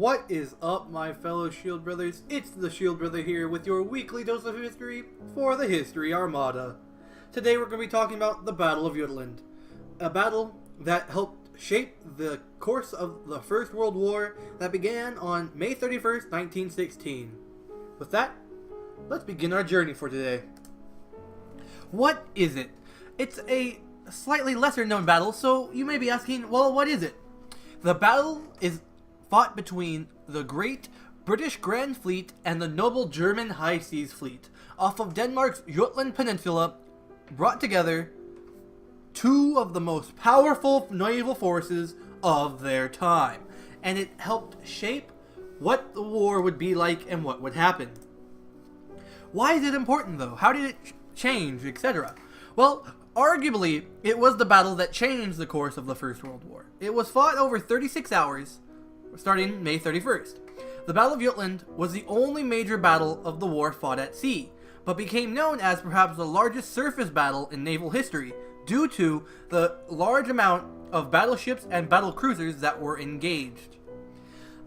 What is up, my fellow Shield Brothers? It's the Shield Brother here with your weekly dose of history for the History Armada. Today we're going to be talking about the Battle of Jutland, a battle that helped shape the course of the First World War that began on May 31st, 1916. With that, let's begin our journey for today. What is it? It's a slightly lesser known battle, so you may be asking, well, what is it? The battle is fought between the great British Grand Fleet and the noble German High Seas Fleet off of Denmark's Jutland Peninsula, brought together two of the most powerful naval forces of their time. And it helped shape what the war would be like and what would happen. Why is it important though? How did it change, etc.? Well, arguably, it was the battle that changed the course of the First World War. It was fought over 36 hours, starting May 31st. The Battle of Jutland was the only major battle of the war fought at sea, but became known as perhaps the largest surface battle in naval history due to the large amount of battleships and battle cruisers that were engaged.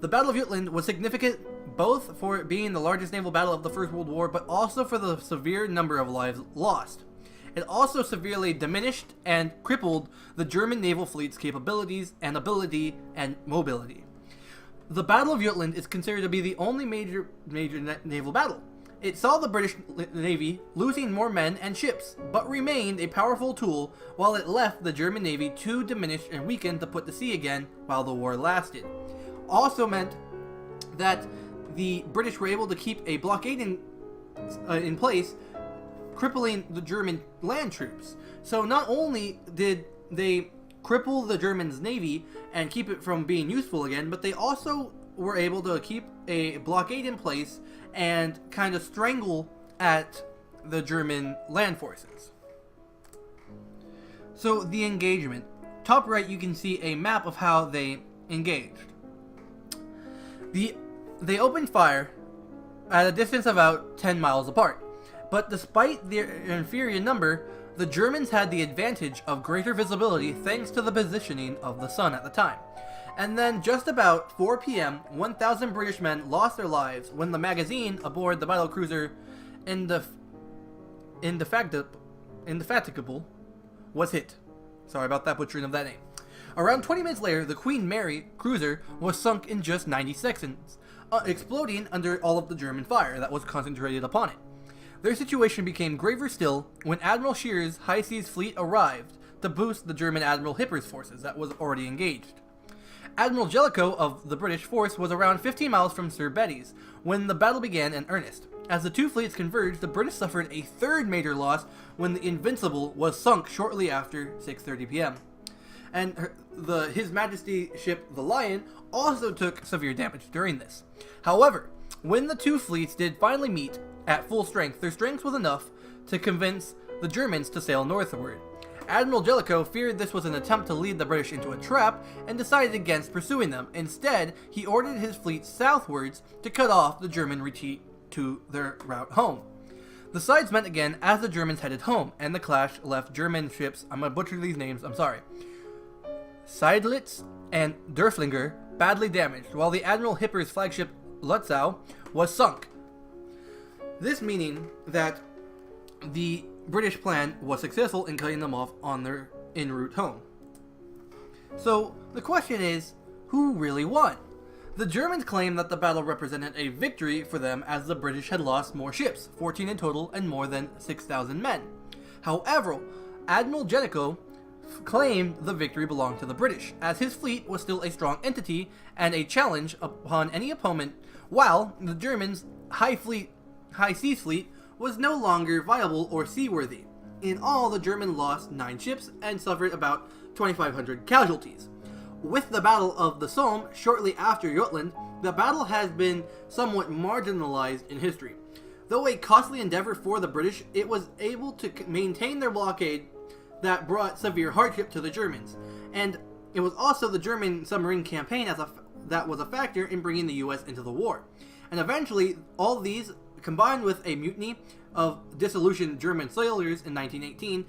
The Battle of Jutland was significant both for it being the largest naval battle of the First World War, but also for the severe number of lives lost. It also severely diminished and crippled the German naval fleet's capabilities and ability and mobility. The Battle of Jutland is considered to be the only major naval battle. It saw the British Navy losing more men and ships, but remained a powerful tool while it left the German Navy too diminished and weakened to put to sea again while the war lasted. Also meant that the British were able to keep a blockade in place, crippling the German land troops. So not only did they cripple the Germans' navy and keep it from being useful again, but they also were able to keep a blockade in place and kind of strangle at the German land forces. So the engagement. Top right, you can see a map of how they engaged. They opened fire at a distance of about 10 miles apart. But despite their inferior number, the Germans had the advantage of greater visibility thanks to the positioning of the sun at the time. And then just about 4 p.m., 1,000 British men lost their lives when the magazine aboard the battlecruiser Indefatigable was hit. Sorry about that butchering of that name. Around 20 minutes later, the Queen Mary cruiser was sunk in just 90 seconds, exploding under all of the German fire that was concentrated upon it. Their situation became graver still when Admiral Scheer's High Seas Fleet arrived to boost the German Admiral Hipper's forces that was already engaged. Admiral Jellicoe of the British force was around 15 miles from Sir Betty's when the battle began in earnest. As the two fleets converged, the British suffered a third major loss when the Invincible was sunk shortly after 6:30 p.m. And His Majesty ship the Lion also took severe damage during this. However, when the two fleets did finally meet at full strength, their strength was enough to convince the Germans to sail northward. Admiral Jellicoe feared this was an attempt to lead the British into a trap and decided against pursuing them. Instead, he ordered his fleet southwards to cut off the German retreat to their route home. The sides met again as the Germans headed home, and the clash left German ships, I'm going to butcher these names, I'm sorry, Seydlitz and Derfflinger badly damaged, while the Admiral Hipper's flagship Lutzow was sunk. This meaning that the British plan was successful in cutting them off on their en route home. So the question is, who really won? The Germans claimed that the battle represented a victory for them as the British had lost more ships, 14 in total, and more than 6,000 men. However, Admiral Jellicoe claimed the victory belonged to the British, as his fleet was still a strong entity and a challenge upon any opponent, while the Germans' High Seas Fleet was no longer viable or seaworthy. In all, the Germans lost 9 ships and suffered about 2,500 casualties. With the Battle of the Somme shortly after Jutland, the battle has been somewhat marginalized in history. Though a costly endeavor for the British, it was able to maintain their blockade that brought severe hardship to the Germans. And it was also the German submarine campaign that was a factor in bringing the US into the war. And eventually, all these, combined with a mutiny of disillusioned German sailors in 1918,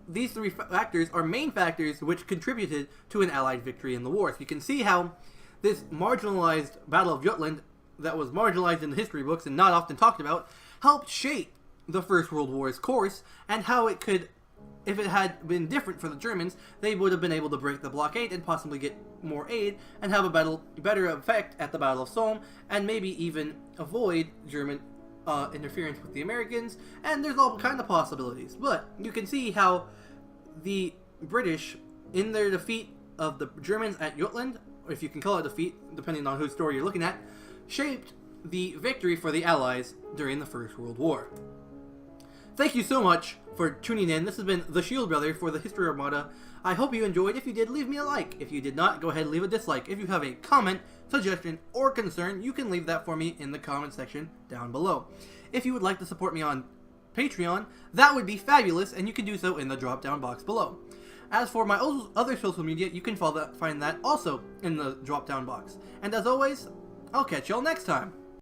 these three factors are main factors which contributed to an Allied victory in the war. So you can see how this marginalized Battle of Jutland that was marginalized in the history books and not often talked about helped shape the First World War's course, and how it could, if it had been different for the Germans, they would have been able to break the blockade and possibly get more aid and have a better effect at the Battle of Somme, and maybe even avoid German interference with the Americans. And there's all kind of possibilities. But you can see how the British, in their defeat of the Germans at Jutland, or if you can call it defeat, depending on whose story you're looking at, shaped the victory for the Allies during the First World War. Thank you so much for tuning in. This has been The Shield Brother for the History Armada. I hope you enjoyed. If you did, leave me a like. If you did not, go ahead and leave a dislike. If you have a comment, suggestion, or concern, you can leave that for me in the comment section down below. If you would like to support me on Patreon, that would be fabulous, and you can do so in the drop-down box below. As for my other social media, you can find that also in the drop-down box. And as always, I'll catch y'all next time.